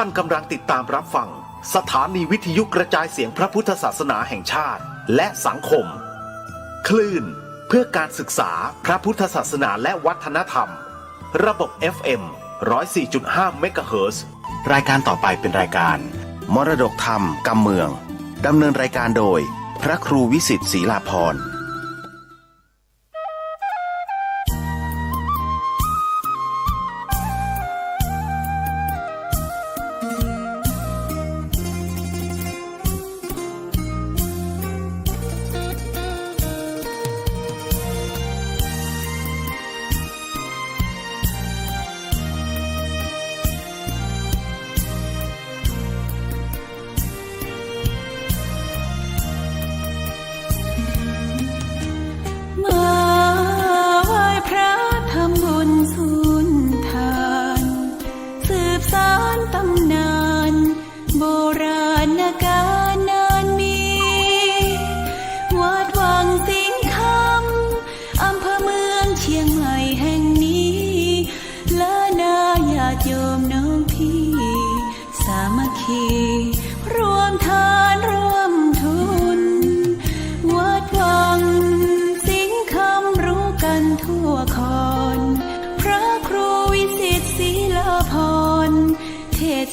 ท่านกำลังติดตามรับฟังสถานีวิทยุกระจายเสียงพระพุทธศาสนาแห่งชาติและสังคมคลื่นเพื่อการศึกษาพระพุทธศาสนาและวัฒนธรรมระบบ FM 104.5 เมกะเฮิรตซ์รายการต่อไปเป็นรายการมรดกธรรมกำเมืองดำเนินรายการโดยพระครูวิสิทธิ์ศรีลาภรณ์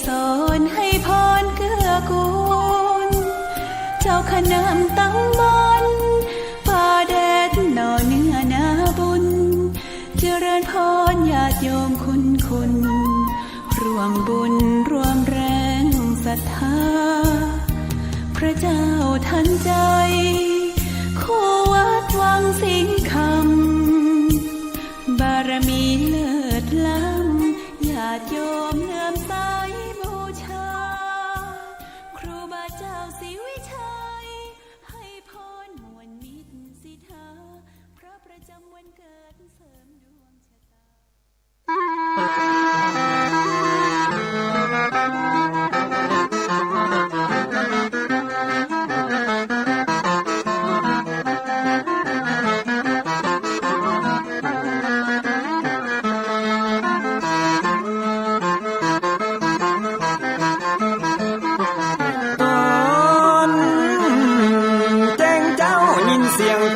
สอนให้พรเกื้อกูลเจ้าขนามตั้งบนป่าแดดหน่อเนื้อนาบุญเจริญพรญาติโยมคุณร่วมบุญร่วมแรงศรัทธาพระเจ้าทันใจคู่วัดวังสิงคำบารมีเลิศล้ำญาติโยมเลื่อมใสบูชาครูบาเจ้าศรีวิชัยให้พรมวลมิตรสิทธาพระประจำวันเกิดเสริมดวงชะตา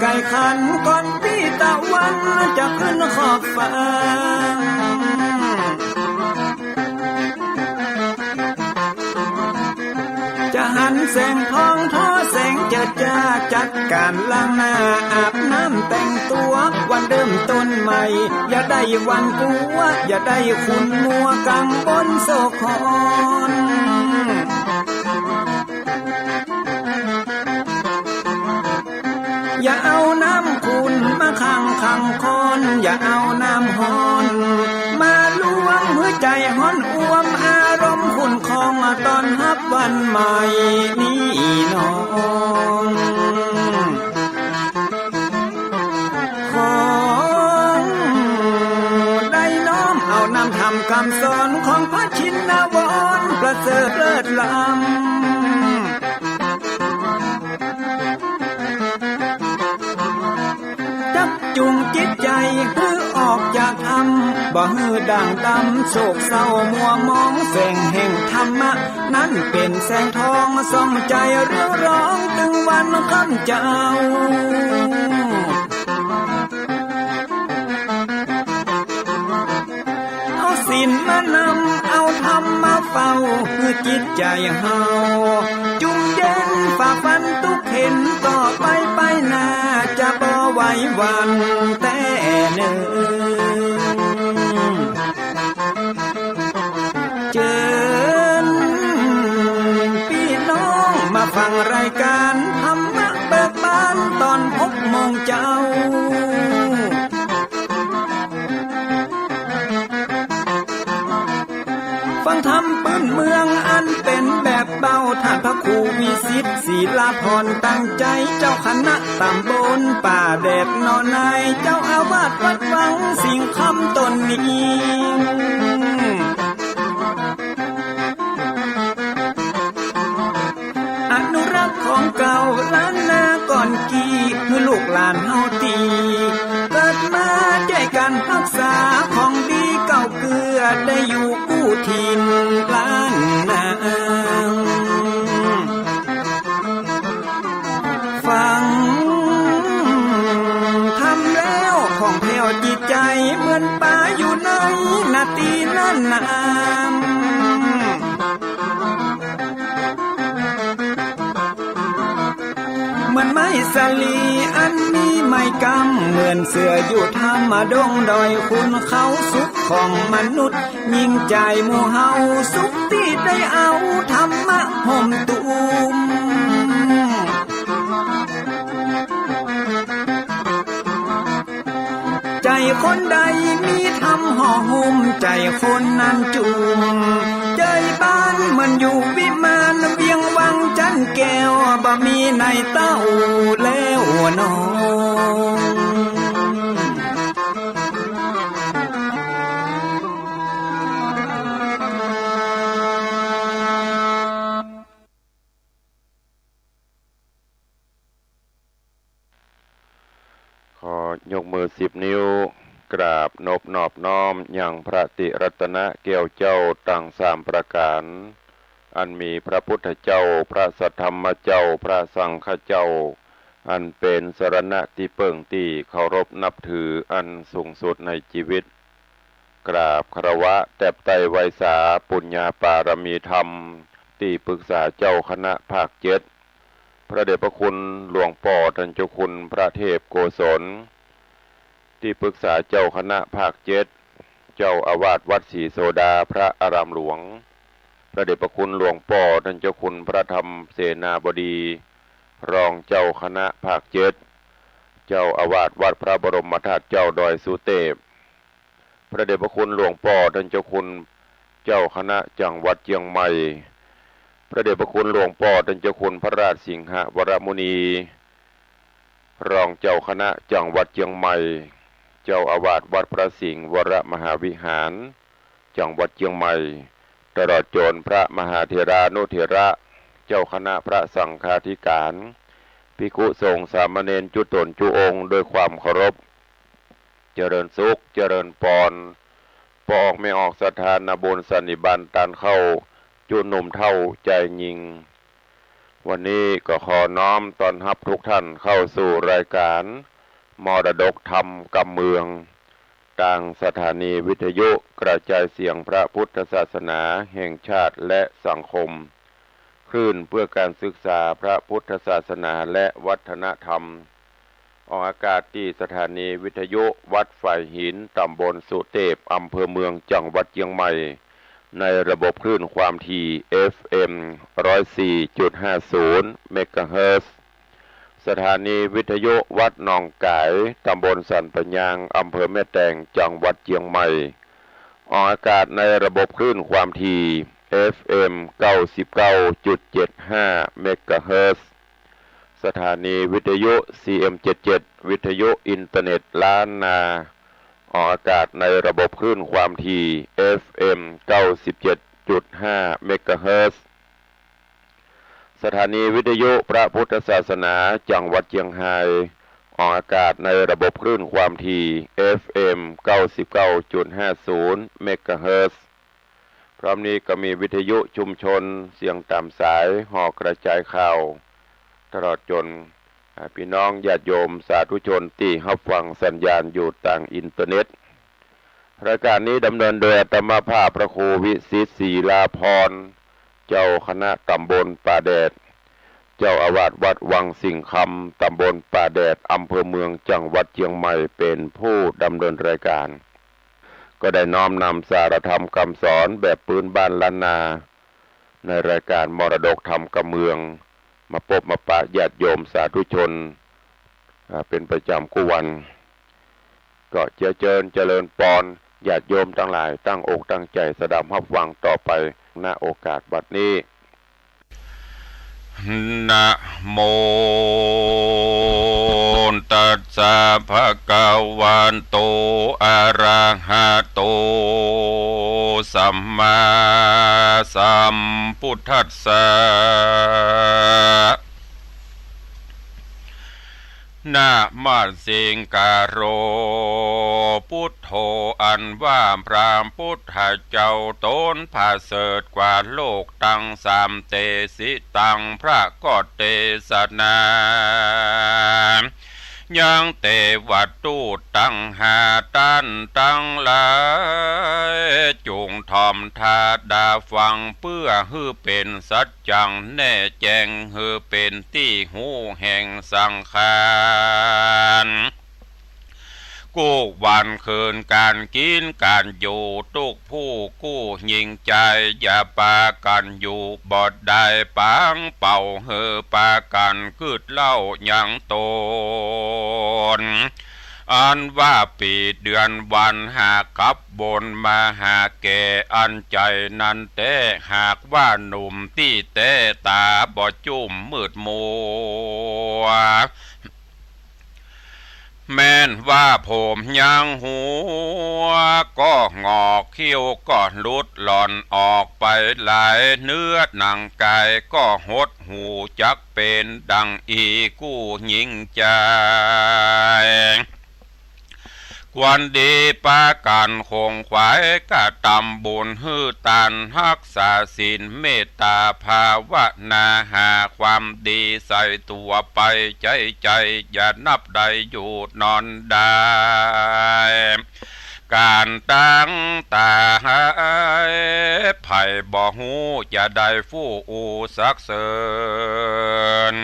ไก่ขันก่อนพี่ตะวันจะขึ้นขอบฟ้าจะหันแสงทองท่อแสงเจิดจ้าจัดการล้างหน้าอาบน้ำแต่งตัววันเริ่มต้นใหม่อย่าได้หวังกลัวอย่าได้ขุ่นมัวกังบนโศกคอนอย่าเอาน้ำขุ่นมาขังคอนอย่าเอาน้ำฮ้อนมาลวงหัวใจฮ้อนอ้วมอารมณ์ขุ่นคองตอนฮับวันใหม่นี้น้องของได้น้อมเอานำทำคำสอนของพระชินวรประเสริฐเลิศล้ำจุงจิตใจฮือออกจากธรรมบ่ฮือด่างดำโศกเศร้ามัวมองแสงแห่งธรรมะนั้นเป็นแสงทองส่องใจเรื่องร้องตึงวันค่ำเจ้าเอาศีลมานำเอาธรรมมาเฝ้าคือจิตใจเฮาจุงเย็นฝ่าฟันทุกเห็นต่อไปหน้าจะบ่ไหววันแต่หนึ่งเชิญพี่น้องมาฟังรายการธรรมะเบิกบานตอน6 โมงเจ้าฟังธรรมปื้นเมืองอันเป็นแบบเบาท่านพระครูวิสิทธิ์ศรีลาภรณ์ตั้งใจเจ้าคณะตำบลป่าแดดนอนในเจ้าอาวาสวัดวังสิงคำตนนี้อนุรักษ์ของเก่าล้านนาก่อนกี่เมื่อลูกหลานเฮาตีเกิดมาใจกันรักษาของดีเก่าเกือได้อยู่กู้ถิ่นล้าน สลีอันนี้ไม่กำเหมือนเสืออยู่ธรรมดงดอยคุณเขาสุขของมนุษย์ยิ่งใจหมู่เฮาสุขที่ได้เอาธรรมะห่มตุมใจคนใดมีธรรมห่อหุ้มใจคนนั้นจุมใจบ้านมันอยู่วิมานเวียงวังจันแก้วบ่มีในเต้าแล้วน้องขอยกมือ10 นิ้วกราบนบนอบน้อมอย่างพระติรัตนะแก้วเจ้าตั้ง3 ประการอันมีพระพุทธเจ้าพระสัทธรรมเจ้าพระสังฆเจ้าอันเป็นสรณะที่เปิ่งที่เคารพนับถืออันสูงสุดในชีวิตกราบคารวะแตบไตรไวสาปุญญาปารมีธรรมที่ปรึกษาเจ้าคณะภาค7พระเดชพระคุณหลวงพ่อท่านเจ้าคุณพระเทพโกศลที่ปรึกษาเจ้าคณะภาค7เจ้าอาวาสวัดศรีโสดาพระอารามหลวงพระเดชพระคุณหลวงพ่อท่านเจ้าคุณพระธรรมเสนาบดีรองเจ้าคณะภาค7เจ้าอาวาสวัดพระบรมธาตุเจ้าดอยสุเทพพระเดชพระคุณหลวงพ่อท่านเจ้าคุณเจ้าคณะจังหวัดเชียงใหม่พระเดชพระคุณหลวงพ่อท่านเจ้าคุณพระราชสิงหวรมุนีรองเจ้าคณะจังหวัดเชียงใหม่เจ้าอาวาสวัดพระสิงห์วรมหาวิหารจังหวัดเชียงใหม่ตลอดจนพระมหาเถรานุเถระเจ้าคณะพระสังฆาธิการภิกขุสงฆ์สามเณรจุตนจุองค์ด้วยความเคารพเจริญสุขเจริญพรพอออกไม่ออกสถานบุญสันนิบาตตันเข้าจุหนุ่มเท่าใจยิงวันนี้ก็ขอน้อมต้อนรับทุกท่านเข้าสู่รายการมรดกธรรมกำเมืองทางสถานีวิทยุกระจายเสียงพระพุทธศาสนาแห่งชาติและสังคมคลื่นเพื่อการศึกษาพระพุทธศาสนาและวัฒนธรรมออกอากาศที่สถานีวิทยุวัดฝ่ายหินตำบลสุเทพอำเภอเมืองจังหวัดเชียงใหม่ในระบบคลื่นความถี่ FM 104.50 เมกะเฮิรตซ์สถานีวิทยุวัดหนองกายตำบลสันปะยางอำเภอแม่แตงจังหวัดเชียงใหม่ออกอากาศในระบบคลื่นความถี่ FM 99.75 เมกะเฮิรตซ์สถานีวิทยุ CM77 วิทยุอินเทอร์เน็ตล้านนาออกอากาศในระบบคลื่นความถี่ FM 97.5 เมกะเฮิรตซ์สถานีวิทยุพระพุทธศาสนาจังหวัดเชียงรายออกอากาศในระบบคลื่นความถี่ FM 99.50 เมกะเฮิรตซ์พร้อมนี้ก็มีวิทยุชุมชนเสียงตามสายห่อกระจายข่าวตลอดจนพี่น้องญาติโยมสาธุชนที่รับฟังสัญญาณอยู่ทางอินเทอร์เน็ตรายการนี้ดำเนินโดยอาตมาภาพพระครูวิสิตศรีลาภรณ์เจ้าคณะตำบลป่าแดดเจ้าอาวาสวัดวังสิงห์คำตำบลป่าแดดอำเภอเมืองจังหวัดเชียงใหม่เป็นผู้ดำเนินรายการก็ได้น้อมนำสารธรรมคำสอนแบบพื้นบ้านล้านนาในรายการมรดกธรรมกำเมืองมาพบมาปะญาติโยมสาธุชนเป็นประจำกู้วันก็เจริญปอนญาติโยมทั้งหลายตั้งอกตั้งใจสดับรับฟังต่อไปณโอกาสบัดนี้นะโมตัสสะภะคะวะโตอะระหะโตสัมมาสัมพุทธัสสะนะมัสสิกาโรพุทโธอันว่าพระพุทธเจ้าตนผาเสริฐกว่าโลกตั้งสามเตสิตังพระก็เตสนา ยังแต่วัตถุตั้งหาตันตั้งหลายจงทอมทาดาฟังเพื่อฮือเป็นสัจจังแน่แจ้งฮือเป็นที่หูแห่งสังขารกู้วันคืนการกินการอยู่ทุกผู้กู้ยิงใจอย่าปากันอยู่บอดได้ปังเป่าเฮอปากันคืดเล่ายังตนอันว่าปีเดือนวันหากขับบนมาหาแก่อันใจนั้นแต่หากว่าหนุ่มที่แต่ตาบอดจุ่มมืดมัวแม้นว่าผมยังหัวก็งอกเขี้ยวก็หลุดหล่อนออกไปหลายเนื้อหนังกายก็หดหูจักเป็นดังอีกู้หญิงใจควรดีปาการคงขวายกะตำบุญฮือตานรักษาศีลเมตตาภาวนาหาความดีใส่ตัวไปใจอย่านับใดอยู่นอนได้การตั้งตาไผ่บ่หูอย่าได้ฟู่อูสักเสริญ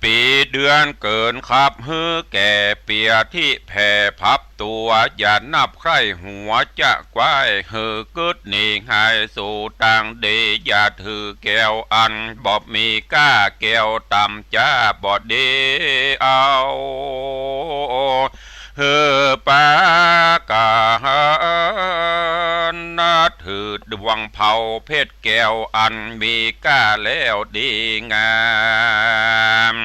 ปีเดือนเกินขับฮือแก่เปียที่แผ่พับตัวอย่านับใครหัวจะกว้ายฮือกึดหนีหายสู่ต่างเดอย่าถือแก้วอันบอบมีก้าแก้วต่ำจ้าบอดเดเอาเฮอปากานาถือดวงเผาเพชรแก้วอันมีก้าแล้วดีงาม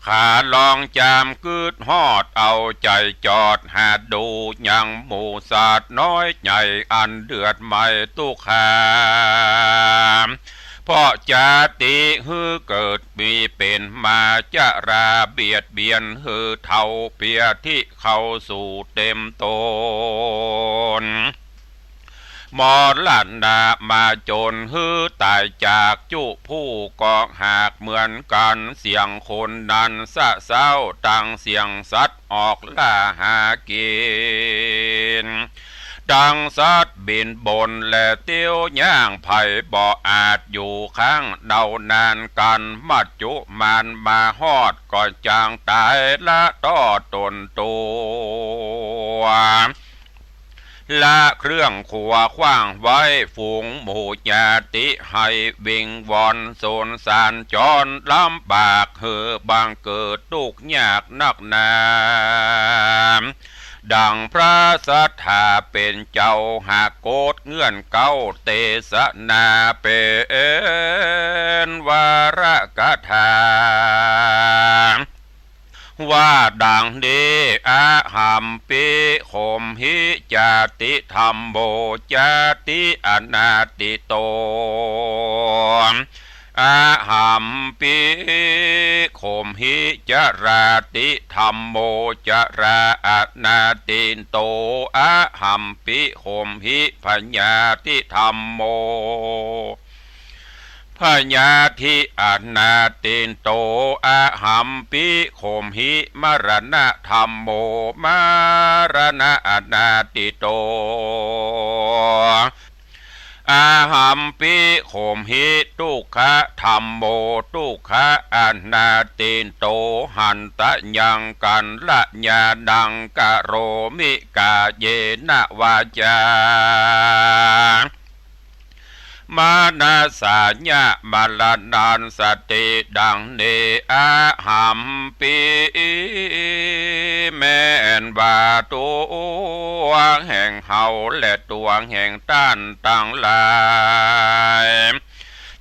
ขาลองจามกึดฮอดเอาใจจอดหาดูยังหมู่ศาสตร์น้อยใหญ่อันเดือดไม่ตุกขามเพราะจาติฮือเกิดมีเป็นมาจะราเบียดเบียนฮือเท่าเปียที่เข้าสู่เต็มตนมอลันดามาจนฮือตายจากจุผู้กองหากเหมือนกันเสียงคนนั้นสะเศร้าตังเสียงสัตว์ออกล่าหากินดังสัตว์บินบนและเตี้ยวย่างไผ่บ่อาจอยู่ข้างเดานานกันมัดจุมันมาฮอดก่อนจางตายละต้อตนตัวละเครื่องขัวขว้างไว้ฝูงหมู่ญาติให้วิงวอนโซนสานจรลำบากเหือบางเกิดทุกข์ยากนักหนาดังพระสัทธาเป็นเจ้าหากโกดเงื่อนเก้าเตสนาเป็นวาระกถาว่าดังเดอาหัมปิโคมหิจาติธรรมโบจาติอนาติโตอาหัมปิโคมหิจาราติธรรมโมจาราอนาติโตอาหัมปิโคมหิพญาติธรรมโมพญาธิอนาตินโตอาหัมปิโคมหิมรณะธรรมโมมรณะอนาติโตอาหัมปิโคมหิทุกขะธรรมโมทุกขะอนาตินโตหันตะยังกันละญาดังกะโรมิกาเยนะวาจามานาสาญะมาลานานสติดังเนอาหัมปิแม่นบาตัวแห่งเฮาและตัวแห่งต้านต่างหลาย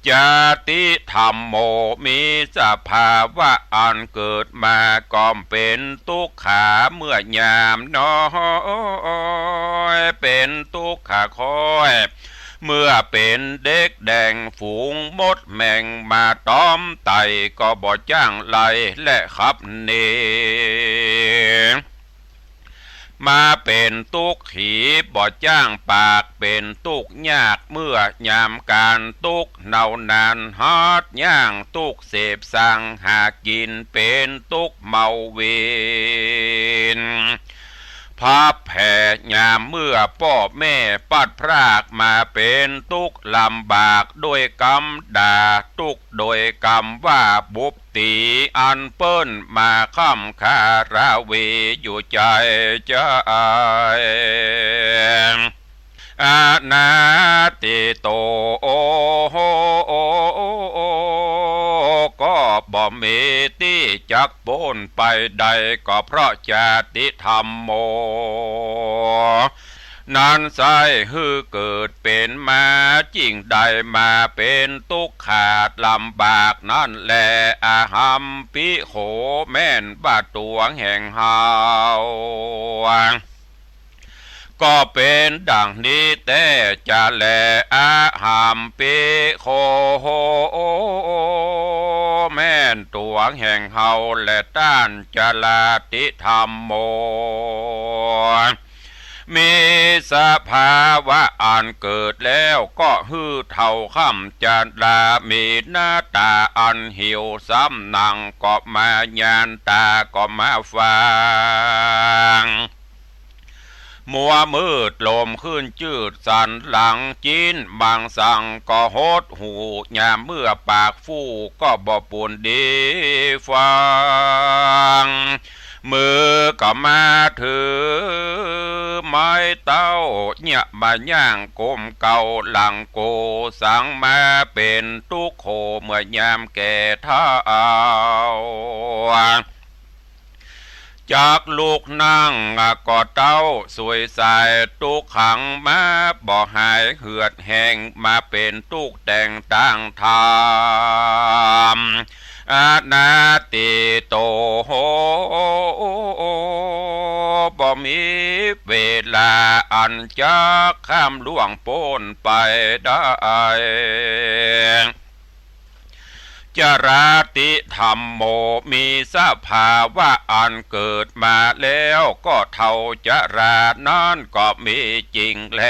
จาติธรรมโมมีสภาวะอันเกิดมาก่อมเป็นทุกขาเมื่อยามน้อยเป็นทุกขาคอยเมื่อเป็นเด็กแดงฝูงมดแมงมาต้อมไตก็บ่จ้างไล่และขับเน มาเป็นตุกขีบ่จ้างปากเป็นตุกยากเมื่อยามการตุกเนานานฮอดย่างตุกเสพสั่งหากินเป็นตุกเมาเวนภาพแผ่ยามเมื่อพ่อแม่ปัดพรากมาเป็นตุกลำบากด้วยกรรมด่าตุกโดยกรรมว่าบุบตีอันเปิ้นมาค่ำคาราเวอยู่ใจใจอานาติโตโอโหก็บ่มีที่จักโปนไปใดก็เพราะจาติธรรมโมนั้นไซฮือเกิดเป็นมาจริงใดมาเป็นทุกข์ขาดลำบากนั่นแลอาหัมปิโขแม่นบาดตวงแห่งเฮาก็เป็นดังนี้แต่จะแลอาหัมปิโขแม่นตัวแห่งเฮาและต้านจลาติธรรมโมมีสภาวะอันเกิดแล้วก็ฮือเท่าค่ำจันดามีหน้าตาอันหิวซ้ำหนังก็มาญานตาก็มาฟังมัวมืดลมขึ้นจืดสันหลังจีนบางสั่งก็โหดหูยามเมื่อปากฟู่ก็บ่ปุ่นดีฟังมือก็มาถือไม้เต้าเนี่ยมาย่างกลมเก่าหลังโกสังมาเป็นตุกโขเมื่อยามแก่เท้าจากลูกนั่งก็เต้าสวยใสตุกขังมาบ่หายเหือดแห้งมาเป็นตุกแต่งตั้งธรรมอานาติโตโหบ่มีเวลาอันจะข้ามล่วงพ้นไปได้จราติธรรมโมมีสภาวะอันเกิดมาแล้วก็เท่าจรานั่นก็มีจริงแล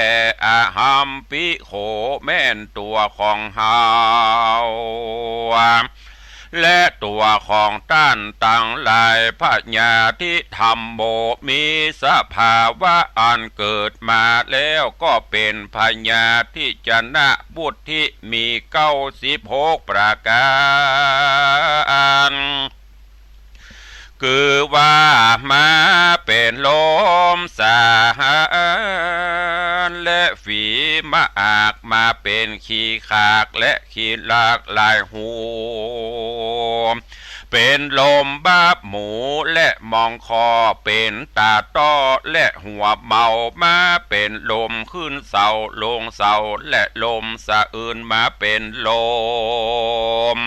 อาหัมปิโขแม่นตัวของเฮาและตัวของต้านต่างหลายพญาธิธรรมโมมีสภาวะอันเกิดมาแล้วก็เป็นพญาธิจนะบุตรที่มี96ประการคือว่ามาเป็นลมสาและฝีมาอากมาเป็นขี้ขากและขี้ลากลายหูเป็นลมบาบหมูและมองคอเป็นตาต้อและหัวเมามาเป็นลมขึ้นเสาลงเสาและลมสะอื่นมาเป็นลม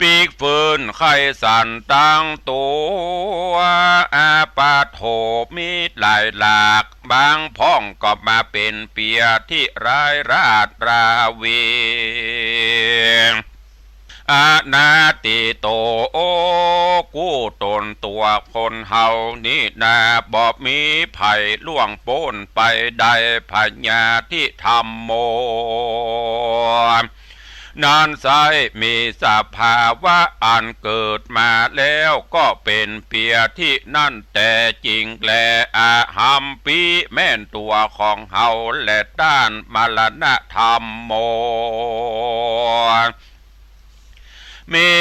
ปีกฟืนไข่สันตั้งตัวอาปาโถมีหลายหลากบางพ้องก็มาเป็นเปียที่ร้ายราดราวีอานาติโตโอกู้ตนตัวคนเฮานี่นาบ่มีไผ่ล่วงโป้นไปได้พญาที่ธรรมโมนานไซมีสภาวะอันเกิดมาแล้วก็เป็นเปียที่นั่นแต่จริงแลอาหัมปิแม่นตัวของเฮาและด้านมรณะธรรมโมมี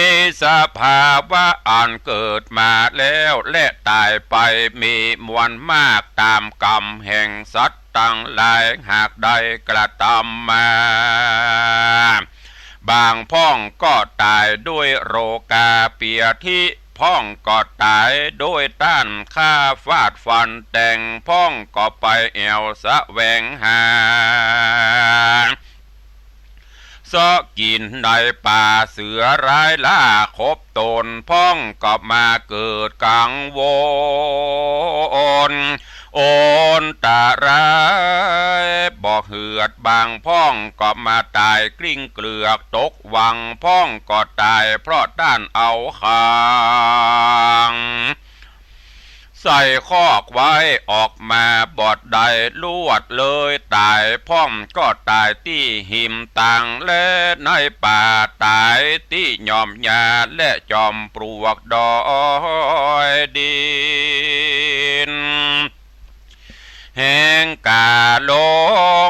สภาวะอันเกิดมาแล้วและตายไปมีมวลมากตามกรรมแห่งสัตว์ตั้งหลายหากใดกระทำมาบางพ้องก็ตายด้วยโรคาเปียที่พ้องก็ตายด้วยต้านฆ่าฟาดฟันแต่งพ้องก็ไปแอวสะแวงหาซอกินในป่าเสือร้ายล่าคบตนพ้องก็มาเกิดกังวลโอนตาร้ายบ่เหือดบางพ้องก็มาตายกลิ้งเกลือกตกวังพ้องก็ตายเพราะด้านเอาคาง ใส่คอกไว้ออกมาบอดใดลวดเลยตายพ่อมก็ตายที่หิมต่างและในป่าตายที่ยอมยาและจอมปลวกดอยดินแห่งกาล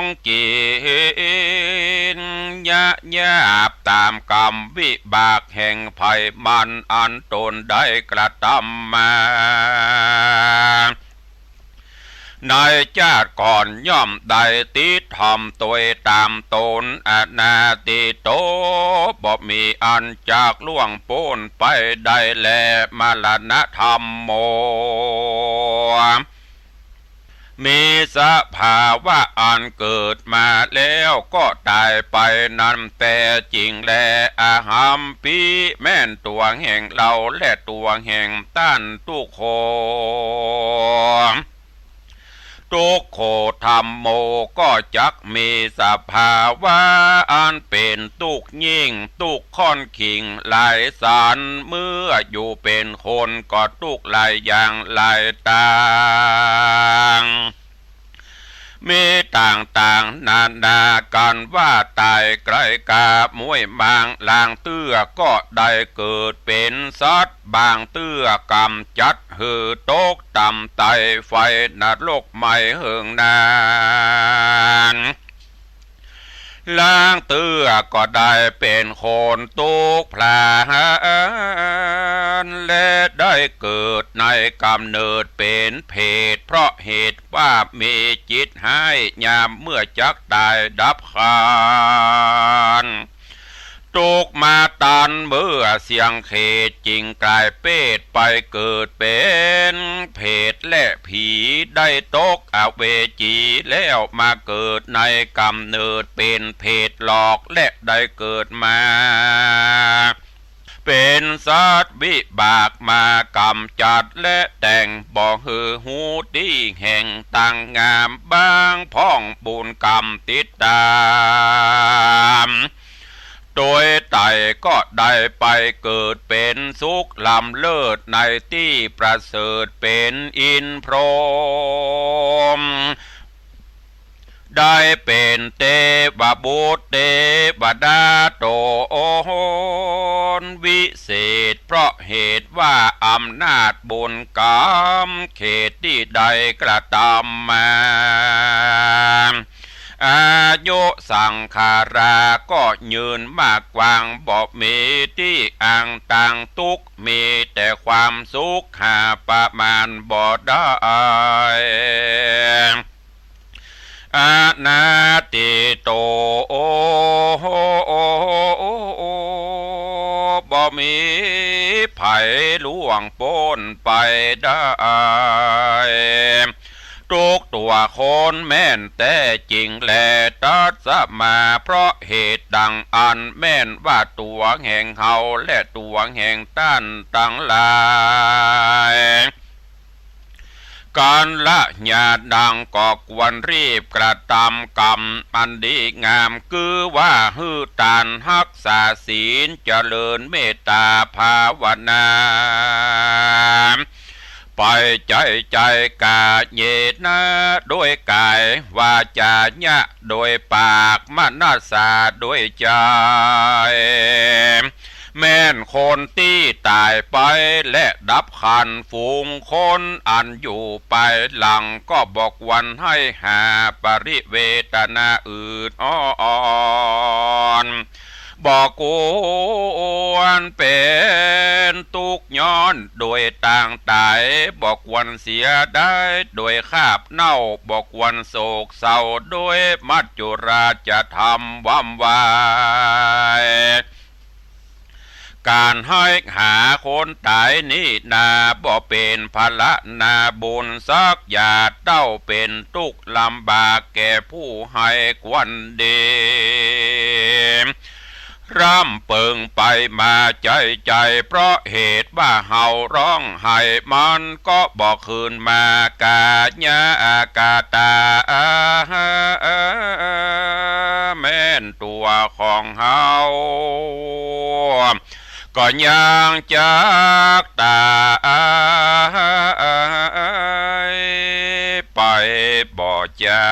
งกินยะยาบตามกรรมวิบากแห่งภัยมันอันตนได้กระทำมาในชาติก่อนย่อมได้ติดทำตัวตามตนอนาติโตบ่มีอันจากล่วงพ้นไปได้แลมรณะธรรมโมมีสภาวะอันเกิดมาแล้วก็ตายไปนั่นแต่จริงแลอาหัมปีแม่นตัวแห่งเราและตัวแห่งต้านทุกโคทุกโคธรรมโมก็จักมีสภาวะอันเป็นทุกยิ่งทุกค่อนขิงหลายสารเมื่ออยู่เป็นคนก็ทุกหลายอย่างหลายต่างมีต่างนานากันว่าตายไกลกามวยบางลางเตื้อก็ได้เกิดเป็นสัตว์บางเตื้อกำจัดหือตกต่ำไตไฟนรกไม่เหิงนานล้างเตื้อก็ได้เป็นคนตุกพลานและได้เกิดในกำเนิดเป็นเพศเพราะเหตุว่ามีจิตให้ยามเมื่อจักตายดับคานตุกมาตันเมื่อเสียงเขตจริงกลายเป็ดไปเกิดเป็นเพศและผีได้ตกอเวจีแล้วมาเกิดในกำเนิดเป็นเพศหลอกและได้เกิดมาเป็นสัตว์วิบากมากำจัดและแต่งบ่ฮือหูดีแห่งต่างงามบางพ้องบุญกรรมติดตามโดยไตก็ได้ไปเกิดเป็นสุขลำเลิศในที่ประเสริฐเป็นอินพรหมได้เป็นเทวบุตรเทวดาโตนวิเศษเพราะเหตุว่าอำนาจบุญกรรมเขตที่ใดกระทำมาอายุสังขาราก็ยืนมากกว่างบ่มีที่อ่างต่างทุกมีแต่ความสุขหาประมาณบ่ได้อานาติโตบ่มีไผล่วงพ้นไปได้ทุกตัวคนแม่นแต่จริงแลตัดสมาเพราะเหตุดังอันแม่นว่าตัวแห่งเฮาและตัวแห่งต้านตั้งหลายการละญาดังก็ควรรีบกระทำกรรมอันดีงามคือว่าฮือตานรักษาศีลเจริญเมตตาภาวนาไปใจกาเยนะโดยกายวาจาญะโดยปากมนาสาโดยใจแม่นคนที่ตายไปและดับขันฝูงคนอันอยู่ไปหลังก็บอกวันให้หาปริเวทนาอื่นอ่อนบอกกวนเป็นทุกย้อนโดยต่างตายบอกวันเสียได้โดยคาบเน่าบอกวันโศกเศร้าโดยมัจจุราจะทำวำวายการให้หาคนตายนี่นาบ่เป็นภละนาบุญสักอย่าเต้าเป็นทุกข์ลำบากแก่ผู้ให้ควันเดร่ำเปิงไปมาใจเพราะเหตุว่าเฮาร้องไห้มันก็บอกคืนมากาญากาตาแม่นตัวของเฮาก็ยังจากตา จา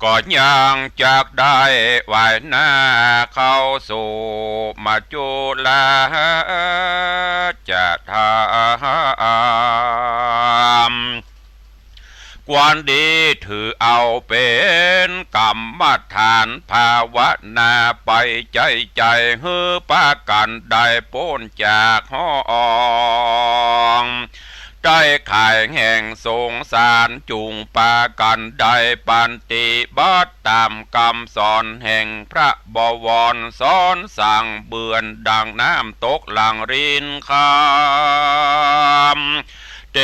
ก็ยังจากได้ไหวหน้าเข้าสู่มาจุลาจะทำความดีถือเอาเป็นกรรมฐานภาวนาไปใจฮือปากันได้พ้นจากห้องได้ขายแห่งสงสารจุงปากันได้ปันติบัตตามคำสอนแห่งพระบวรสอนสั่งเบือนดังน้ำตกหลังรินคำเท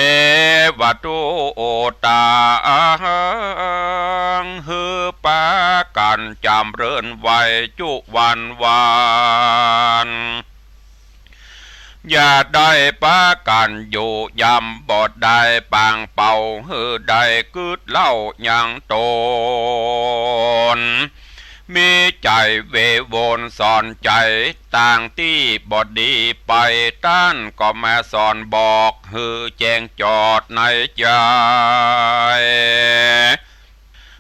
วตุโอตาฮือปากันจำเริญไว้จุวันอย่าได้ปากันอยู่ยำบอดได้ปางเป่าฮือได้กึดเล่ายังโตนมีใจเววนสอนใจต่างที่บอดดีไปต้านก็มาสอนบอกฮือแจ้งจอดในใจ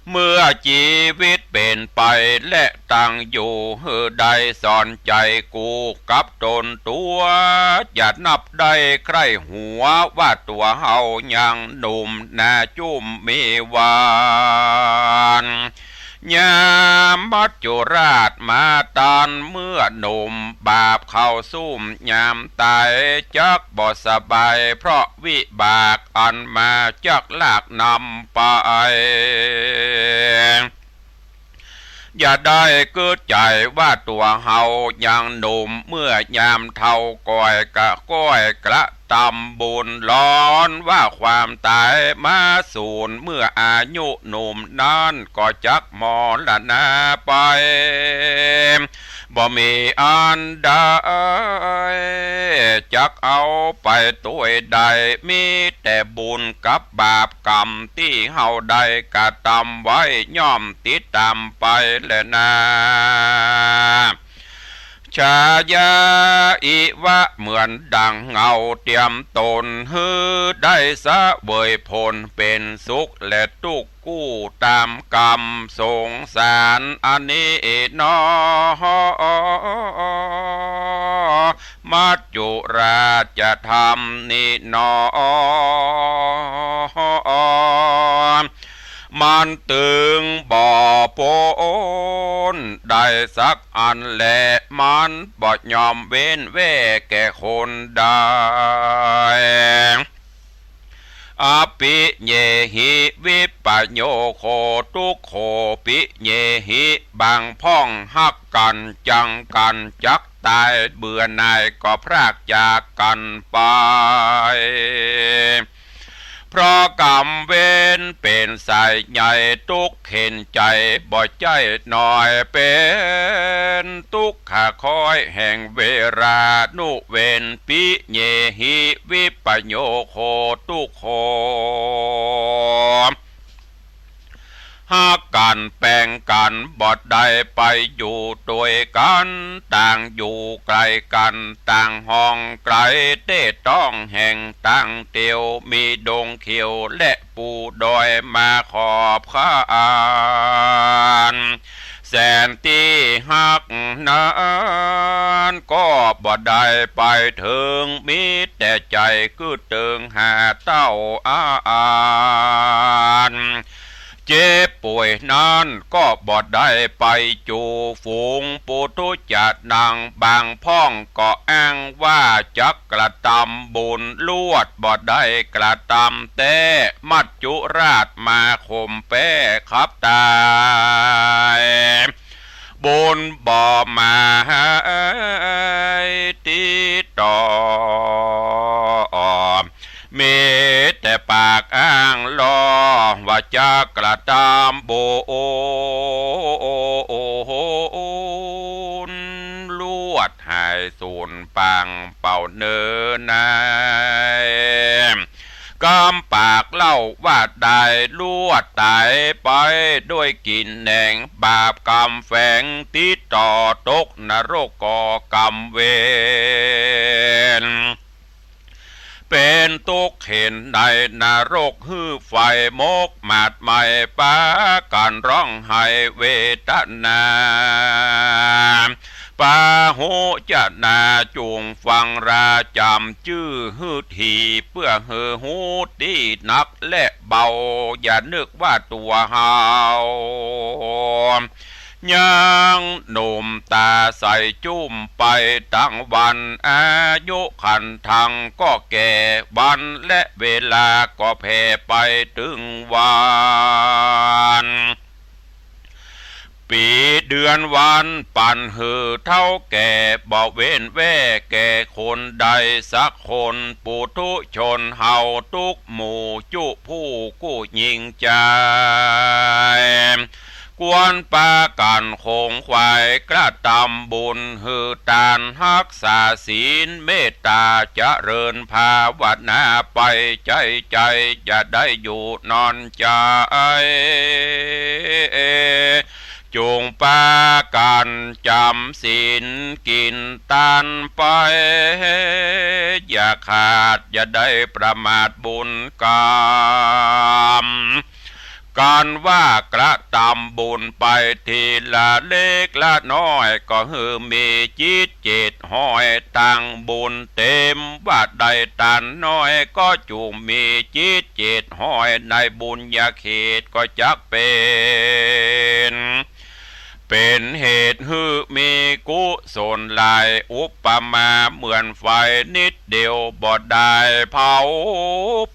เมื่อชีวิตเป็นไปและตั้งอยู่ฮือได้สอนใจกูกับตนตัวอย่านับได้ใครหัวว่าตัวเฮายังหนุ่มนาจุ่มมีวานยามมัจจุราชมาตานเมื่อหนุ่มบาปเข้าซุ่มยามตายจักบ่สบายเพราะวิบากอันมาจักลากนำไปอย่าได้เกิดใจว่าตัวเฮายังหนุ่มเมื่อยามเท่าก้อยกะก้อยกระตำบุญร้อนว่าความตายมาสูญเมื่ออายุหนุ่มนั้นก็จักมรณะไปบ่มีอันใดจักเอาไปตัวใดมีแต่บุญกับบาปกรรมที่เฮาได้กระทำไว้ย่อมติดตามไปแลนะชายาอิวะเหมือนดังเงาเตรียมตนฮือได้สะเวยผลเป็นสุขและทุกข์กู้ตามกรรมสงสารอันนี้นอมัจจุราชธรรมนี่นอมันตึงบ่อปนได้สักอันแหละมันบ่ยอมเว้นแว่แก่คนได้อปิเยหิวิปโยโคทุกโคปิเยหิบางพ่องหักกันจังกันจักตายเบื่อหน่ายก็พรากจากกันไปเพราะกรรมเวรเป็นสายใหญ่ทุกเห็นใจบ่ใจหน่อยเป็นทุกขคอยแห่งเวรานุเวนปิเยหิวิปโยโคทุกโคหากกันแป่งกันบอดใดไปอยู่ด้วยกันต่างอยู่ไกลกันต่างห้องไกลเต้ต้องแห่งต่างเตียวมีดงเขียวและปูดอยมาขอบข้านแสนที่หักนั้นก็บ่ได้ไปถึงมีแต่ใจคือเติงหาเต้าเจ็บป่วยนั้นก็บ่ได้ไปจูฝูงปุถุจัดนางบางพ่องก็อ้างว่าจักกระทำบุญลวดบ่ได้กระทำแต่มัจจุราชมาข่มแป้ขับตายบุญบ่มาติดต่อมีแต่ปากอ้างล้อว่าจะกระทำบุญลวดหายสูญปังเป่าเนินนายกำปากเล่าว่าได้ลวดตายไปด้วยกินแหน่งบาปกรรมแฝงติดต่อตกนรกก่อกรรมเวร เป็นตุกเห็นในนรกฮือไฟมกมาดไม่ปาการร้องไห้เวทนาปาหูจะนาจุงฟังราจำชื่อฮือทีเพื่อเฮือหูดีนักและเบาอย่านึกว่าตัวเฮายังหนุ่มตาใสจุ้มไปตั้งวันอายุขันทังก็แก่วันและเวลาก็แผ่ไปถึงวันปีเดือนวันปั่นหือเท่าแก่บ่เว้นแว่แก่คนใดสักคนปุถุชนเฮาทุกหมู่จุผู้กู้ยิงใจกวนปากันคงควายกระทำบุญหือตานรักษาศีลเมตตาเจริญภาวนาไปใจอย่าได้อยู่นอนใจจงปากันจำศีลกินทานไปอย่าขาดอย่าได้ประมาทบุญกรรมการว่ากระทำบุญไปทีละเล็กละน้อยก็ฮือมีจิตเจตห้อยตั้งบุญเต็มว่าใดตันน้อยก็จุงมีจิตเจตห้อยในบุญญาเขตก็จักเป็นเหตุฮือมีกุศลหลายอุปมาเหมือนไฟนิดเดียวบ่ได้เผา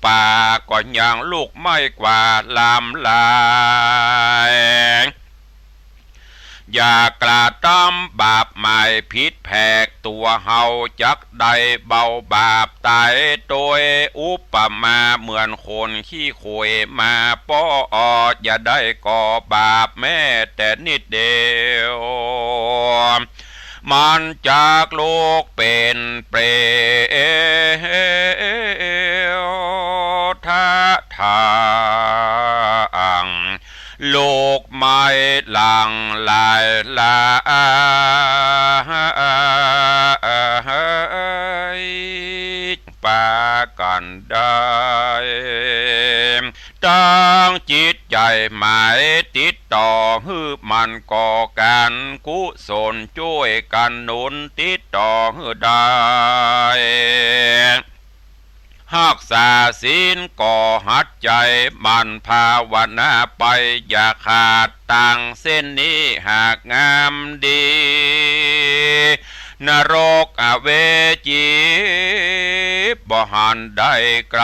ป่าก็ยังลูกไม่กว่าลามลายอย่ากระทำบาปหมายผิดแผกตัวเฮาจักได้เบาบาปตายโดยอุปมาเหมือนคนขี้โขยมาป้ออย่าได้ก่อบาปแม้แต่นิดเดียวมันจากโลกเป็นเปรทะทางโลกไม่หลังลายลาปากันได้ตั้งจิตใจหมายติดต่อฮือมันก่อการกุศลช่วยกันหนุนติดต่อฮือได้รักษาศีลก่อหัดใจมันภาวนาไปอย่าขาดตังเส้นนี้หากงามดีนรกอเวจีบ่หันได้ไกล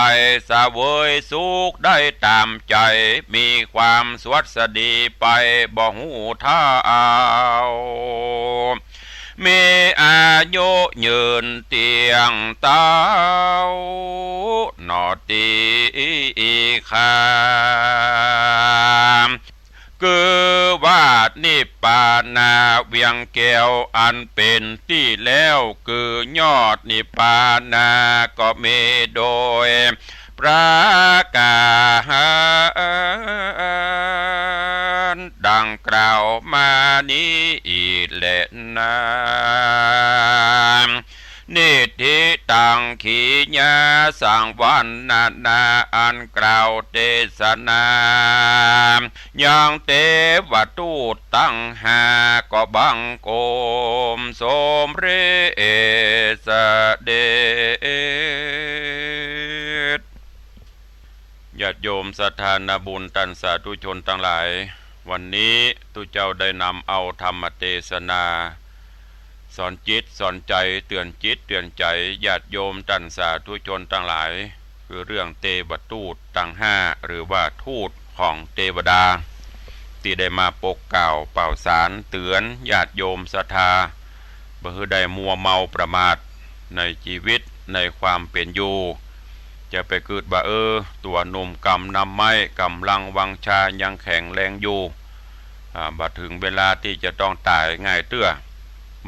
สะเวยสุขได้ตามใจมีความสวัสดีไปบ่หูท่าเอามีอายุยืนเตียงเต้านอตีคามคือว่านิพพานาเวียงแก้วอันเป็นที่แล้วคือยอดนิพพานาก็มีโดยประกาศดังกล่าวมานี้แหละนะนิธิตังขีญาสังวันนาอันกล่าวเทศนายังเทวทูตตั้งหาก็บังโกมสมเรศเดชญาติโยมสถานบุญตันสาธุชนทั้งหลายวันนี้ตุเจ้าได้นำเอาธรรมเทศนาสอนจิตสอนใจเตือนจิตเตือนใจญาติโยมตันสาธุชนทั้งหลายคือเรื่องเทวทูตตั้งห้าหรือว่าทูตของเทวดาที่ได้มาปกเกล่าวเป่าสารเตือนญาติโยมศรัทธาบ่ให้ได้มัวเมาประมาทในชีวิตในความเป็นอยู่จะไปเกิดบ่ตัวหนุ่มกำนำไม้กำลังวังชายังแข็งแรงอยู่บัดถึงเวลาที่จะต้องตายง่ายเตื้อ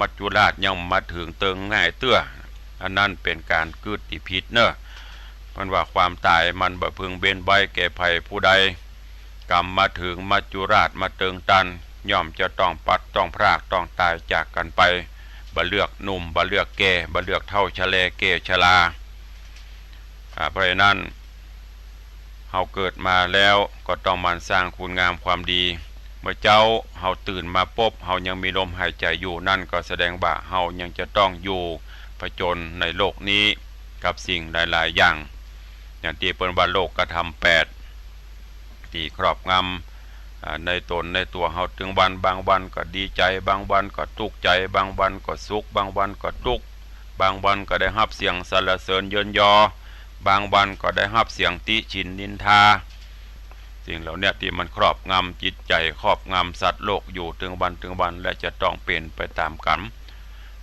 มัจจุราชยังมาถึงเติงง่ายเตื้ออันนั้นเป็นการเกิดที่ผิดเนอะมันว่าความตายมันบ่พึงเบนใบแก่ภัยผู้ใดกรรมมาถึงมัจจุราชมาเติงตันย่อมจะต้องปัดต้องพรากต้องตายจากกันไปบ่เลือกหนุ่มบ่เลือกแก่บ่เลือกเท่าชะเลแก่ชรา เพราะฉะนั้นเฮาเกิดมาแล้วก็ต้องมันสร้างคุณงามความดีเมื่อเจ้าเฮาตื่นมาปุ๊บเฮายังมีลมหายใจอยู่นั่นก็แสดงว่าเฮายังจะต้องอยู่ผจญในโลกนี้กับสิ่งหลายๆอย่างอย่างที่เปิ้นว่าโลกกระทำ8ที่ครอบงำในตนในตัวเฮาถึงวันบางวันก็ดีใจบางวันก็ทุกข์ใจบางวันก็สุขบางวันก็ทุกข์บางวันก็ได้รับเสียงสรรเสริญเยินยอบางวันก็ได้รับเสียงติฉินนินทาสิ่งเหล่านี้ที่มันครอบงำจิตใจครอบงำสัตว์โลกอยู่ถึงวันและจะต้องเป็นไปตามกรรม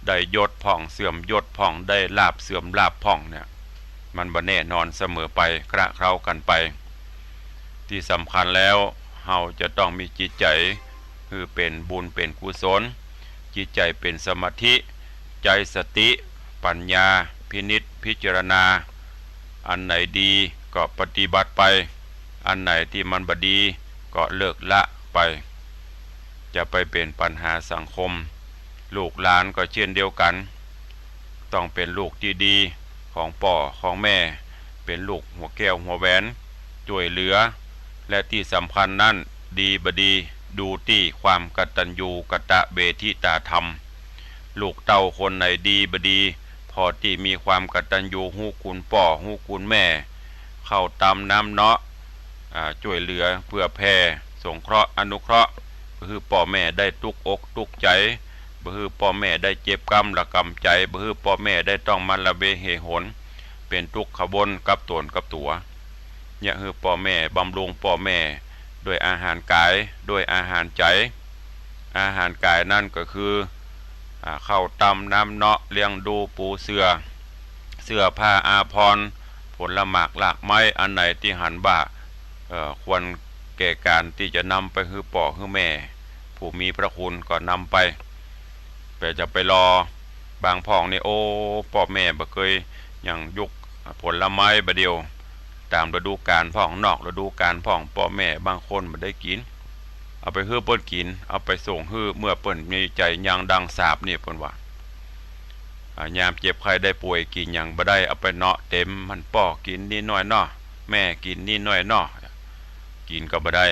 ได้ยศพ่องเสื่อมยศพ่องได้ลาภเสื่อมลาภพ่องเนี่ยมันบ่แน่นอนเสมอไปคละเคล้ากันไปที่สำคัญแล้วเฮาจะต้องมีจิตใจคือเป็นบุญเป็นกุศลจิตใจเป็นสมาธิใจสติปัญญาพินิจพิจารณาอันไหนดีก็ปฏิบัติไปอันไหนที่มันบดีก็เลิกละไปจะไปเป็นปัญหาสังคมลูกหลานก็เช่นเดียวกันต้องเป็นลูกที่ดีของพ่อของแม่เป็นลูกหัวแก้วหัวแหวนช่วยเหลือและที่สำคัญนั่นดีบดีดูที่ความกตัญญูกตเวทิตาธรรมลูกเต้าคนไหนดีบดีพอที่มีความกตัญญูฮู้คุณพ่อฮู้คุณแม่เข้าตามน้ำเนาะช่วยเหลือเพื่อแผ่สงเคราะห์อนุเคราะห์คือพ่อแม่ได้ตุกอกตุกใจคือพ่อแม่ได้เจ็บกรรมละกรรมใจคือพ่อแม่ได้ต้องมันละเวเหหนเป็นทุกขบนกับตนกับตัวเนี่ยคือพ่อแม่บำรุงพ่อแม่ด้วยอาหารกายด้วยอาหารใจอาหารกายนั่นก็คือเข้าตำน้ำเนาะเลี้ยงดูปูเสือผ้าอาภรณ์ผลหมากหลากไม้อันไหนที่หันบ่าควรแก่การที่จะนำไปคือป่อคือแม่ผู้มีพระคุณก็นำไปแต่จะไปรอบางพ่องนี่โอ้พ่อแม่บ่เคยอย่างยุกผลไม้บะเดียวตามฤดูกาลพ่องนอกฤดูกาลพ่องพ่อแม่บางคนบ่ได้กินเอาไปฮื้อเปิ้นกินเอาไปส่งฮื้อเมื่อเปิ้นมีใจยังดังสาบนี่เปิ้นว่ายามเจ็บไข้ได้ป่วยกินหยังบ่ได้เอาไปเนาะเต็มมันป่อกินนี่น้อยเนาะแม่กินนี่น้อยเนาะกินก็บ่ได้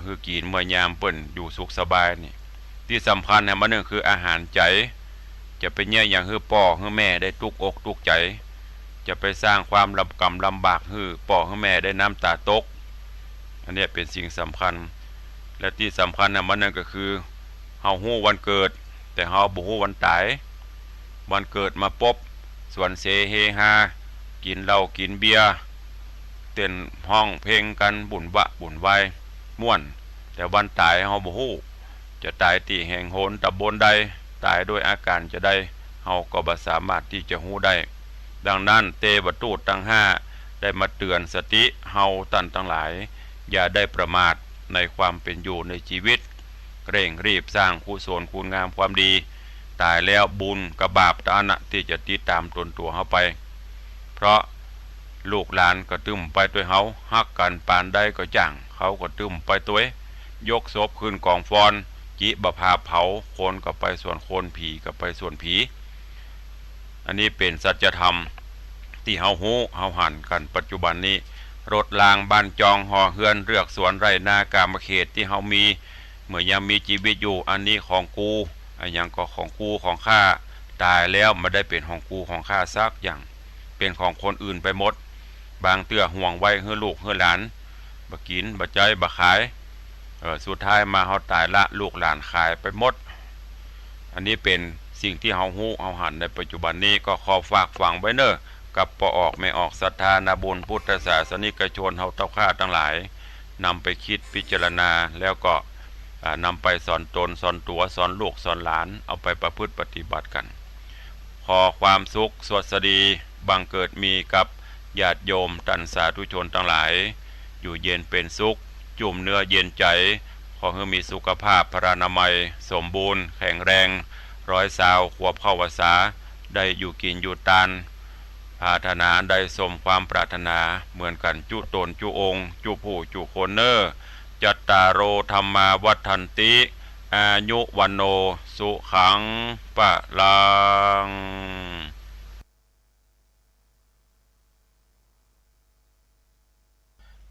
คือกินเมื่อยามเปิ้นอยู่สุขสบายนี่ที่สำคัญเนี่ยมันนึงคืออาหารใจจะไปแย่อย่างคือป่อคือแม่ได้ทุกอกทุกใจจะไปสร้างความลำกำลำบากคือป่อคือแม่ได้น้ำตาตกอันนี้เป็นสิ่งสำคัญและที่สำคัญเนี่ยมันนึงก็คือเฮาฮู้วันเกิดแต่เฮาบ่ฮู้วันตายวันเกิดมาปุ๊บส่วนเสเฮฮากินเหล้ากินเบียร์เต้นห้องเพลงกันบุญวะบุญวายม่วนแต่วันตายเฮาบ่ฮู้จะตายที่แห่งโหนตำบลใดตายด้วยอาการจะได้เฮาก็บ่สามารถที่จะฮู้ได้ดังนั้นเตวทูตทั้ง5ได้มาเตือนสติเฮาท่านทั้งหลายอย่าได้ประมาทในความเป็นอยู่ในชีวิตเร่งรีบสร้างกุศลคุณงามความดีตายแล้วบุญกับบาปตานะที่จะติดตามตนตัวเฮาไปเพราะลูกหลานก็ตึมไปตัวเฮาฮักกันปานใดก็จ้างเขาก็ตึมไปตัวยกศพขึ้นกองฟอนจิบพาเผาคนก็ไปส่วนคนผีก็ไปส่วนผีอันนี้เป็นสัจธรรมที่เฮาฮู้เฮาหันกันปัจจุบันนี้รถรางบ้านจองหอเฮือนเลือกสวนไร่นากามเขตที่เฮามีเมื่อยังมีชีวิตอยู่อันนี้ของกูอันยังก็ของกูของข้าตายแล้วไม่ได้เป็นของกูของข้าซักอย่างเป็นของคนอื่นไปหมดบางเตื้อห่วงไว้เฮือลูกเฮือหลานบ่กินบ่ใจบ่ขายสุดท้ายมาเฮาตายละลูกหลานขายไปหมดอันนี้เป็นสิ่งที่เฮาฮู้เฮาหันในปัจจุบันนี้ก็ขอฝากฝังไว้เน้อกับปออกไม่ออกศรัทธานาบุญพุทธศาสนิกชนเฮาเต้าข้าทั้งหลายนำไปคิดพิจารณาแล้วก็นำไปสอนตนสอนตัวสอนลูกสอนหลานเอาไปประพฤติปฏิบัติกันขอความสุขสวัสดีบังเกิดมีกับญาติโยมท่านสาธุชนทั้งหลายอยู่เย็นเป็นสุขจุ่มเนื้อเย็นใจขอให้มีสุขภาพพรานามัยสมบูรณ์แข็งแรง120 ขวบเข้าพรรษาได้อยู่กินอยู่ตานปรารถนาได้สมความปรารถนาเหมือนกันจุตนจุองค์จุผู้จุคนเนอจัตตารโอธรรมาวัฏันติอายุวันโนสุขังปะลัง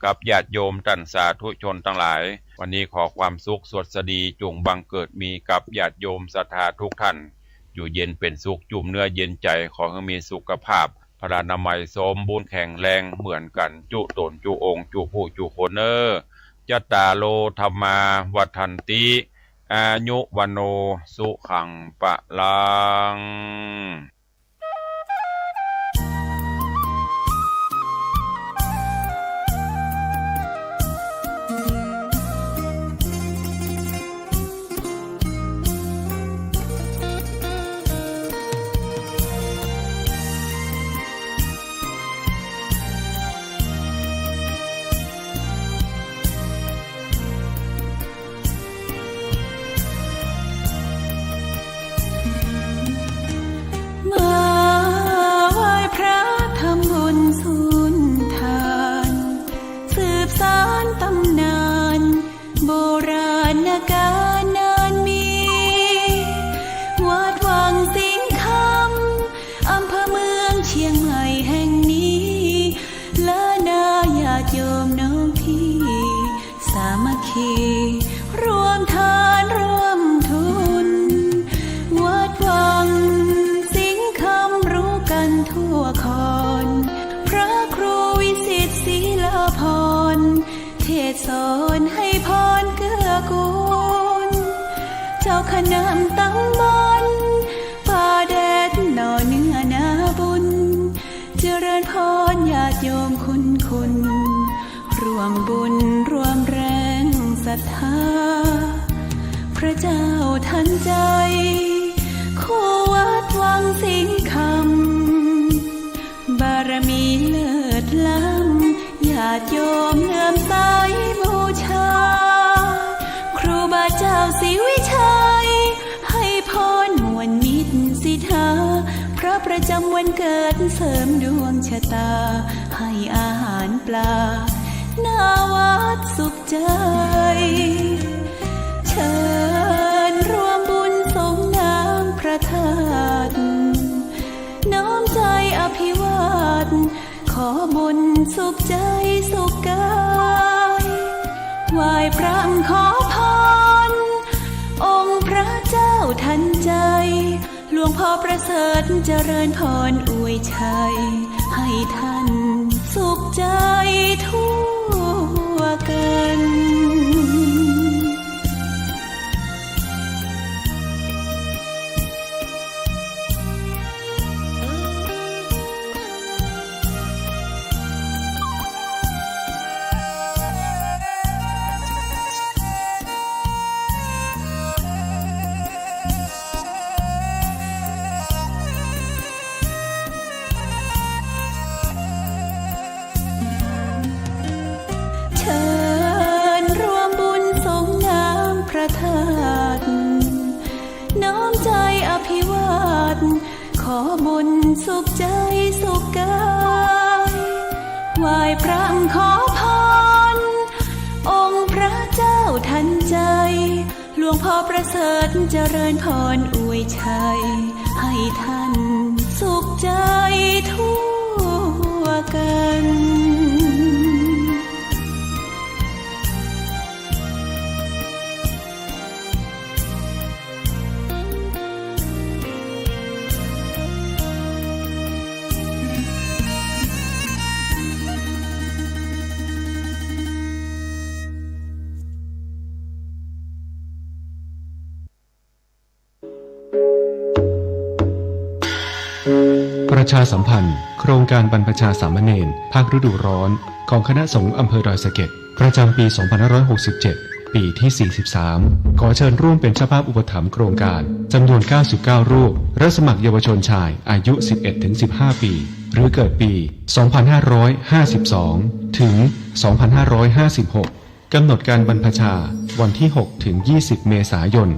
กับญาติโยมท่านสาธุชนทั้งหลายวันนี้ขอความสุขสวัสดีจงบังเกิดมีกับญาติโยมศรัทธาทุกท่านอยู่เย็นเป็นสุขจุ่มเนื้อเย็นใจขอให้มีสุขภาพพลานามัยสมบูรณ์แข็งแรงเหมือนกันจุตนจุองค์จุผู้จุคนยัตตาโลธรรมาวัฏันติอายุวันโนสุขังปะลังรวมทานรวมทุนวัดวังสิงห์คำรู้กันทั่วคอนพระครูวิสิตศรีลาภรณ์เทศสอนให้พรเกื้อกูลเจ้าคณะตั้งบนป่าแดดหน่อเนื้อนาบุญเจริญพรญาติโยมคุณร่วมบุญร่วมแรงศรัทธาพระเจ้าทันใจคู่วัดวังสิงห์คำบารมีเลิศล้ำญาติโยมเลื่อมใสบูชาครูบาเจ้าศรีวิชัยให้พรมวลมิตรสิทธาพระประจำวันเกิดเสริมดวงชะตาให้อาหารปลาหน้าวัดสุขใจเชิญร่วมบุญสงน้ำพระธาตุน้อมใจอภิวาทขอบุญสุขใจสุขกายไหว้พระขอพรองค์พระเจ้าทันใจหลวงพ่อประเสริฐเจริญพรอวยชัยให้ท่านสุขใจทั่วกันน้อมใจอภิวาทขอบุญสุขใจสุขกายไหว้พระขอพรองค์พระเจ้าทันใจหลวงพ่อประเสริฐเจริญพรอวยชัยให้ท่านสุขใจทั่วกันประชาสัมพันธ์โครงการบรรพชาสามเณรภาคฤดูร้อนของคณะสงฆ์อำเภอดอยสะเก็ดประจำปี 2567 ปีที่ 43 ขอเชิญร่วมเป็นเจ้าภาพอุปถัมภ์โครงการจำนวน 99 รูปรับสมัครเยาวชนชายอายุ 11-15 ปีหรือเกิดปี 2552 ถึง 2556 กำหนดการบรรพชาวันที่ 6-20 เมษายน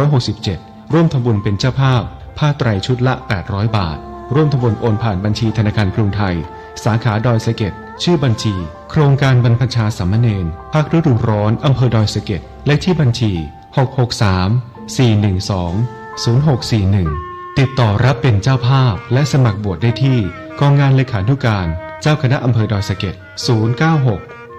2567 ร่วมทำบุญเป็นเจ้าภาพผ้าไตรชุดละ 800 บาทร่วมทำบุญโอนผ่านบัญชีธนาคารกรุงไทยสาขาดอยสะเก็ดชื่อบัญชีโครงการบรรพชาสามเณรภาคฤดูร้อนอำเภอดอยสะเก็ดเลขที่บัญชี 663-412-0641 ติดต่อรับเป็นเจ้าภาพและสมัครบวชได้ที่กองงานเลขานุการเจ้าคณะอำเภอดอยสะเก็ด096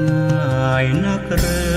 ง่ายนักหรือ